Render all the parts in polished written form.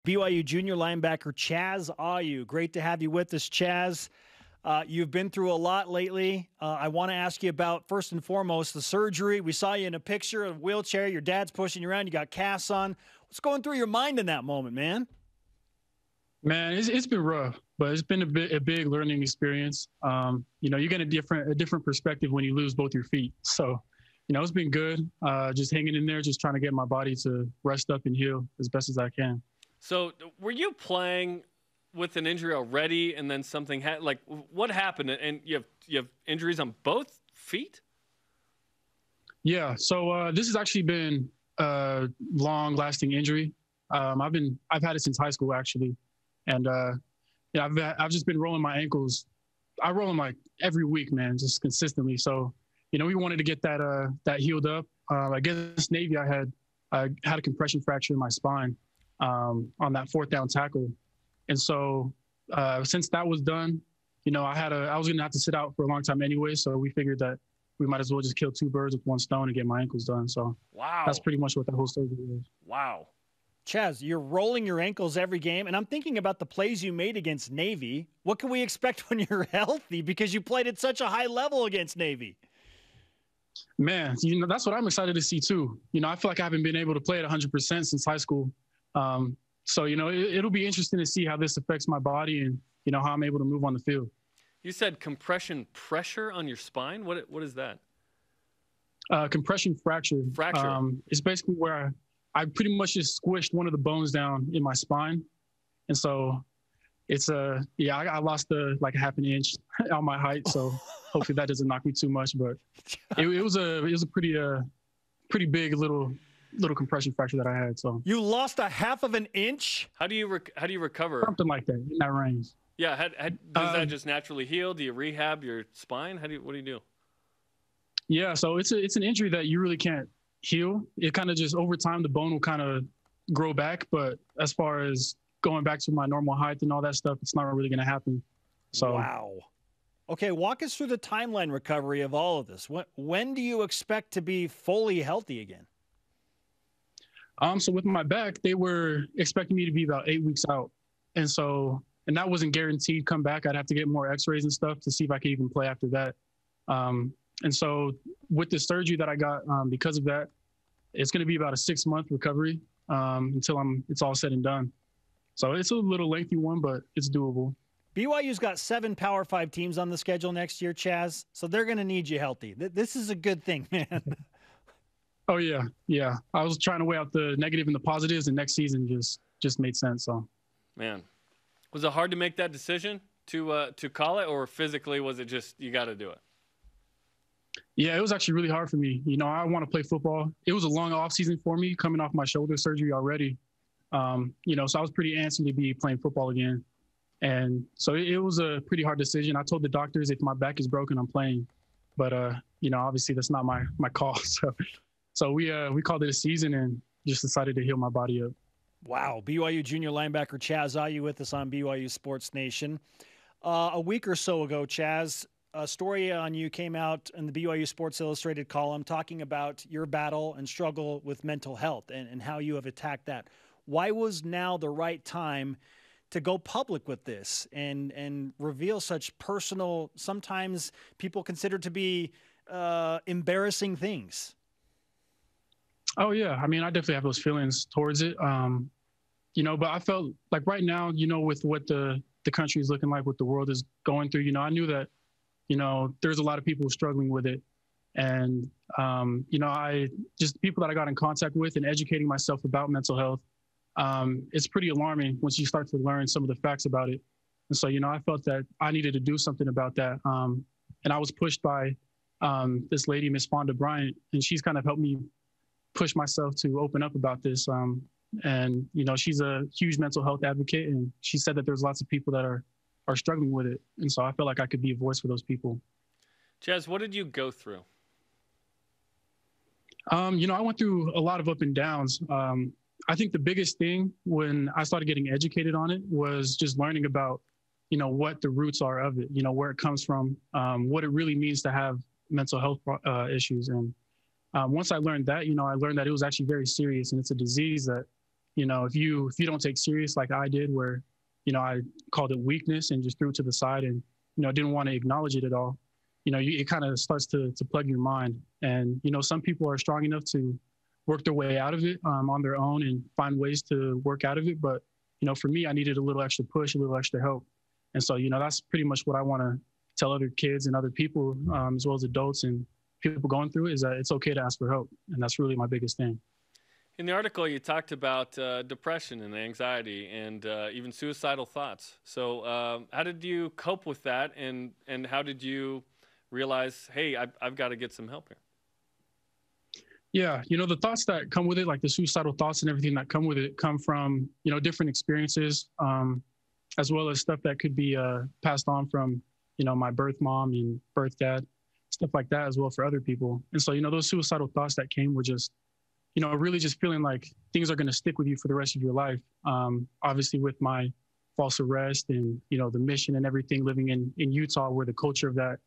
BYU junior linebacker Chaz Ah You. Great to have you with us, Chaz. You've been through a lot lately. I want to ask you about, first and foremost, the surgery. We saw you in a picture of a wheelchair. Your dad's pushing you around. You got casts on. What's going through your mind in that moment, man? Man, it's been rough, but it's been a big learning experience. You get a different perspective when you lose both your feet. So, it's been good. Just hanging in there, just trying to get my body to rest up and heal as best as I can. So, were you playing with an injury already, and then something what happened? And you have injuries on both feet? Yeah. So this has actually been a long-lasting injury. I've had it since high school actually, and I've just been rolling my ankles. I roll them like every week, man, just consistently. So, we wanted to get that healed up. Against Navy, I had a compression fracture in my spine on that fourth down tackle. And so since that was done, I was going to have to sit out for a long time anyway. So we figured that we might as well just kill two birds with one stone and get my ankles done. So wow, that's pretty much what the whole surgery is. Wow. Chaz, you're rolling your ankles every game. And I'm thinking about the plays you made against Navy. What can we expect when you're healthy? Because you played at such a high level against Navy. Man, that's what I'm excited to see too. I feel like I haven't been able to play at 100% since high school. So, it'll be interesting to see how this affects my body and, how I'm able to move on the field. You said compression pressure on your spine? What is that? Compression fracture. Fracture. It's basically where I pretty much just squished one of the bones down in my spine. And so it's I lost a half an inch on my height. So hopefully that doesn't knock me too much, but it was a pretty big little compression fracture that I had. So you lost a half of an inch. How do you recover? Something like that in that range. Yeah. Does that just naturally heal? Do you rehab your spine? What do you do? Yeah. So it's an injury that you really can't heal. It kind of just over time, the bone will kind of grow back. But as far as going back to my normal height and all that stuff, it's not really going to happen. So wow. Okay. Walk us through the timeline recovery of all of this. When do you expect to be fully healthy again? So with my back, they were expecting me to be about 8 weeks out. And that wasn't guaranteed come back. I'd have to get more x-rays and stuff to see if I could even play after that. And so with the surgery that I got, because of that, it's going to be about a 6-month recovery until it's all said and done. So it's a little lengthy one, but it's doable. BYU's got 7 Power 5 teams on the schedule next year, Chaz. So they're going to need you healthy. This is a good thing, man. Oh, yeah. Yeah. I was trying to weigh out the negative and the positives, and next season just made sense. So, man, was it hard to make that decision to call it, or physically was it just you got to do it? Yeah, it was actually really hard for me. I want to play football. It was a long off season for me coming off my shoulder surgery already. So I was pretty antsy to be playing football again. And so it was a pretty hard decision. I told the doctors if my back is broken, I'm playing. But, obviously that's not my call. So we called it a season and just decided to heal my body up. Wow. BYU junior linebacker Chaz Ah You with us on BYU Sports Nation. A week or so ago, Chaz, a story on you came out in the BYU Sports Illustrated column talking about your battle and struggle with mental health and how you have attacked that. Why was now the right time to go public with this and reveal such personal, sometimes people consider to be embarrassing things? Oh, yeah. I mean, I definitely have those feelings towards it. But I felt like right now, with what the country is looking like, what the world is going through, I knew that, there's a lot of people struggling with it. And, people that I got in contact with and educating myself about mental health, it's pretty alarming once you start to learn some of the facts about it. And so, I felt that I needed to do something about that. And I was pushed by this lady, Miss Fonda Bryant, and she's kind of helped me push myself to open up about this. And, she's a huge mental health advocate, and she said that there's lots of people that are struggling with it. And so I felt like I could be a voice for those people. Chaz, what did you go through? I went through a lot of up and downs. I think the biggest thing when I started getting educated on it was just learning about, what the roots are of it, where it comes from, what it really means to have mental health issues. And once I learned that, I learned that it was actually very serious, and it's a disease that, if you don't take serious like I did, where, I called it weakness and just threw it to the side and, didn't want to acknowledge it at all, it kind of starts to plug your mind. And, some people are strong enough to work their way out of it on their own and find ways to work out of it. But, for me, I needed a little extra push, a little extra help. And so, that's pretty much what I want to tell other kids and other people, as well as adults and people going through it, is that it's okay to ask for help. And that's really my biggest thing. In the article, you talked about depression and anxiety and even suicidal thoughts. So how did you cope with that? And how did you realize, hey, I've got to get some help here? Yeah, the thoughts that come with it, like the suicidal thoughts and everything that come with it, come from, different experiences, as well as stuff that could be passed on from, my birth mom and birth dad, stuff like that as well for other people. And so, those suicidal thoughts that came were just, really just feeling like things are going to stick with you for the rest of your life. Obviously with my false arrest and, the mission and everything, living in Utah, where the culture of that,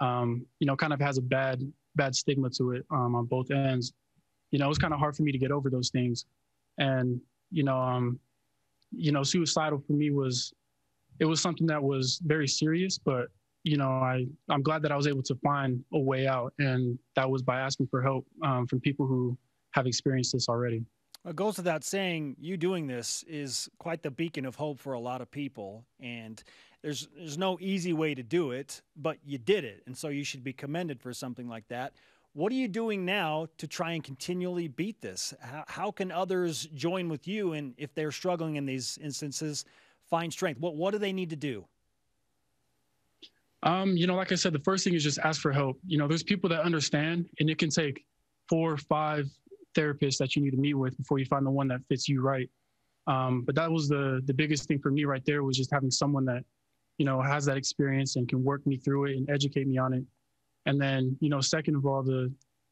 kind of has a bad stigma to it on both ends. It was kind of hard for me to get over those things. And, suicidal for me it was something that was very serious, but, I'm glad that I was able to find a way out. And that was by asking for help from people who have experienced this already. It goes without saying, you doing this is quite the beacon of hope for a lot of people. And there's no easy way to do it, but you did it. And so you should be commended for something like that. What are you doing now to try and continually beat this? How can others join with you? And if they're struggling in these instances, find strength? What do they need to do? Like I said, the first thing is just ask for help. There's people that understand, and it can take 4 or 5 therapists that you need to meet with before you find the one that fits you right. But that was the biggest thing for me right there, was just having someone that, has that experience and can work me through it and educate me on it. And then, second of all,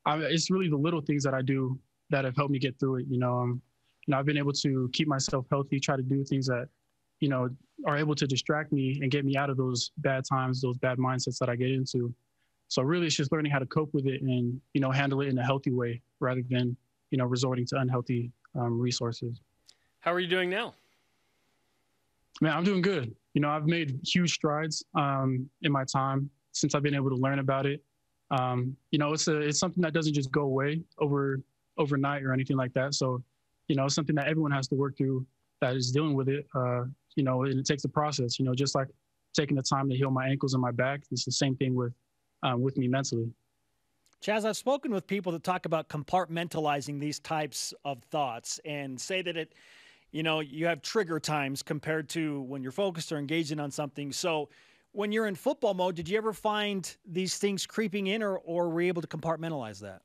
it's really the little things that I do that have helped me get through it. I've been able to keep myself healthy, try to do things that, are able to distract me and get me out of those bad times, those bad mindsets that I get into. So really, it's just learning how to cope with it and, handle it in a healthy way rather than, resorting to unhealthy resources. How are you doing now? Man, I'm doing good. I've made huge strides in my time since I've been able to learn about it. It's something that doesn't just go away overnight or anything like that. So, it's something that everyone has to work through that is dealing with it. And it takes a process, just like taking the time to heal my ankles and my back. It's the same thing with me mentally. Chaz, I've spoken with people that talk about compartmentalizing these types of thoughts and say that you have trigger times compared to when you're focused or engaging on something. So when you're in football mode, did you ever find these things creeping in or were you able to compartmentalize that?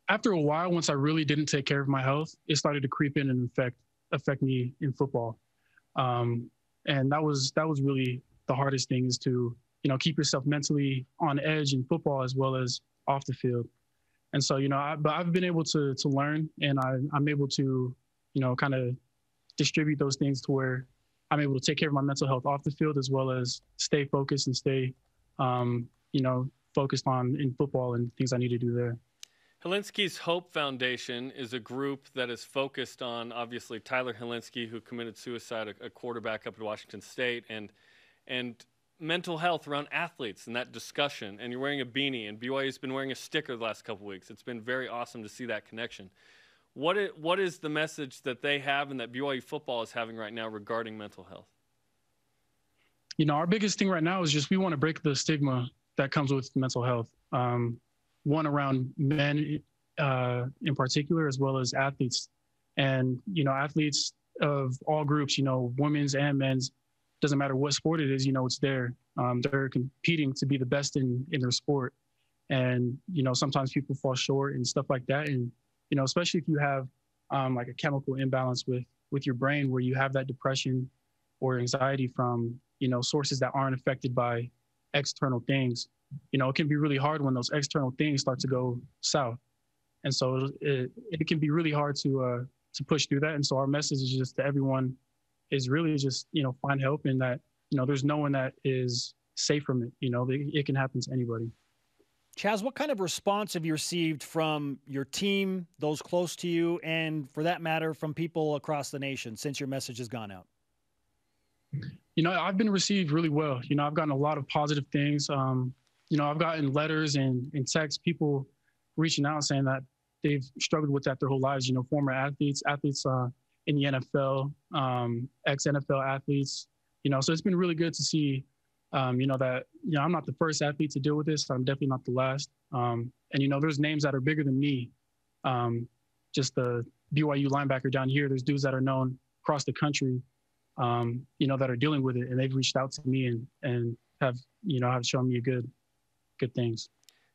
After a while, once I really didn't take care of my health, it started to creep in and affect me in football. And that was really the hardest thing, is to, keep yourself mentally on edge in football as well as off the field. And so, but I've been able to learn, and I'm able to, kind of distribute those things to where I'm able to take care of my mental health off the field, as well as stay focused and stay, focused on in football and things I need to do there. Hilinski's Hope Foundation is a group that is focused on, obviously, Tyler Hilinski, who committed suicide, a quarterback up at Washington State, and mental health around athletes and that discussion. And you're wearing a beanie, and BYU's been wearing a sticker the last couple of weeks. It's been very awesome to see that connection. What is the message that they have and that BYU football is having right now regarding mental health? Our biggest thing right now is just we want to break the stigma that comes with mental health. One around men in particular, as well as athletes. And, athletes of all groups, women's and men's, doesn't matter what sport it is, it's there. They're competing to be the best in their sport. And, sometimes people fall short and stuff like that. And, especially if you have like a chemical imbalance with your brain, where you have that depression or anxiety from, sources that aren't affected by external things. It can be really hard when those external things start to go south. And so it can be really hard to push through that. And so our message is just to everyone is really just, find help, and that, there's no one that is safe from it. It can happen to anybody. Chaz, what kind of response have you received from your team, those close to you, and for that matter, from people across the nation since your message has gone out? I've been received really well. I've gotten a lot of positive things. I've gotten letters and texts, people reaching out saying that they've struggled with that their whole lives. Former athletes in the NFL, ex-NFL athletes. So it's been really good to see, that I'm not the first athlete to deal with this. I'm definitely not the last. And there's names that are bigger than me. Just the BYU linebacker down here. There's dudes that are known across the country, that are dealing with it, and they've reached out to me and have shown me good things.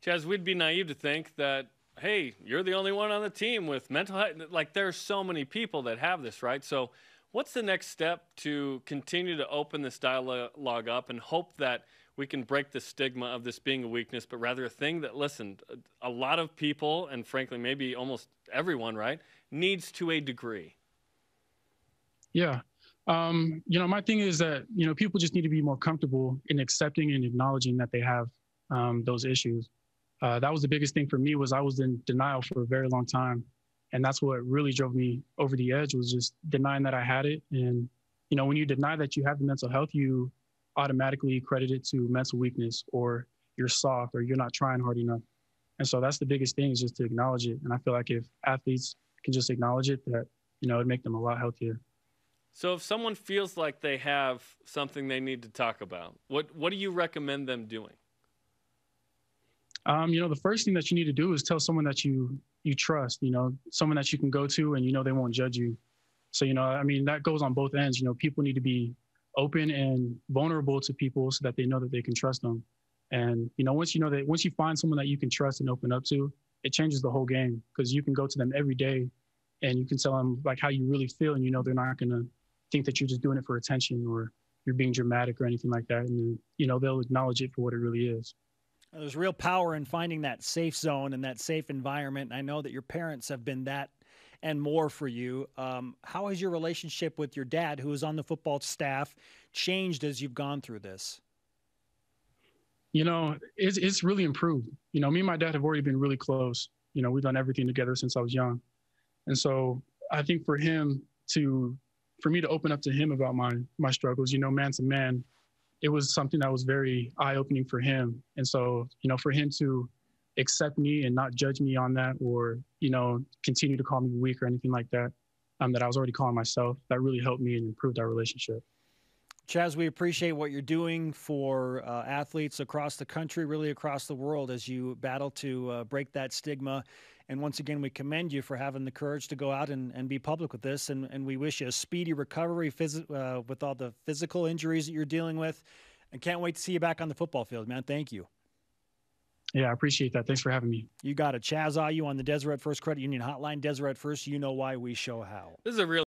Chaz, we'd be naive to think that, hey, you're the only one on the team with mental health. Like, there's so many people that have this, right? So what's the next step to continue to open this dialogue up and hope that we can break the stigma of this being a weakness, but rather a thing that, listen, a lot of people, and frankly, maybe almost everyone, right, needs to a degree? Yeah. My thing is that, people just need to be more comfortable in accepting and acknowledging that they have those issues. That was the biggest thing for me, was I was in denial for a very long time. And that's what really drove me over the edge, was just denying that I had it. And, when you deny that you have the mental health, you automatically credit it to mental weakness, or you're soft, or you're not trying hard enough. And so that's the biggest thing, is just to acknowledge it. And I feel like if athletes can just acknowledge it, that, it'd make them a lot healthier. So if someone feels like they have something they need to talk about, what do you recommend them doing? The first thing that you need to do is tell someone that you trust, someone that you can go to and, they won't judge you. So, that goes on both ends. People need to be open and vulnerable to people so that they know that they can trust them. And, once you find someone that you can trust and open up to, it changes the whole game, because you can go to them every day and you can tell them like how you really feel, and, they're not going to think that you're just doing it for attention or you're being dramatic or anything like that. And, they'll acknowledge it for what it really is. There's real power in finding that safe zone and that safe environment. I know that your parents have been that and more for you. How has your relationship with your dad, who is on the football staff, changed as you've gone through this? It's really improved. Me and my dad have already been really close. We've done everything together since I was young. And so I think for me to open up to him about my struggles, man to man, it was something that was very eye-opening for him. And so, for him to accept me and not judge me on that, or, continue to call me weak or anything like that, that I was already calling myself, that really helped me and improved our relationship. Chaz, we appreciate what you're doing for athletes across the country, really across the world, as you battle to break that stigma. And once again, we commend you for having the courage to go out and be public with this. And we wish you a speedy recovery with all the physical injuries that you're dealing with. And can't wait to see you back on the football field, man. Thank you. Yeah, I appreciate that. Thanks for having me. You got it. Chaz Ah You on the Deseret First Credit Union Hotline. Deseret First, you know why, we show how. This is a real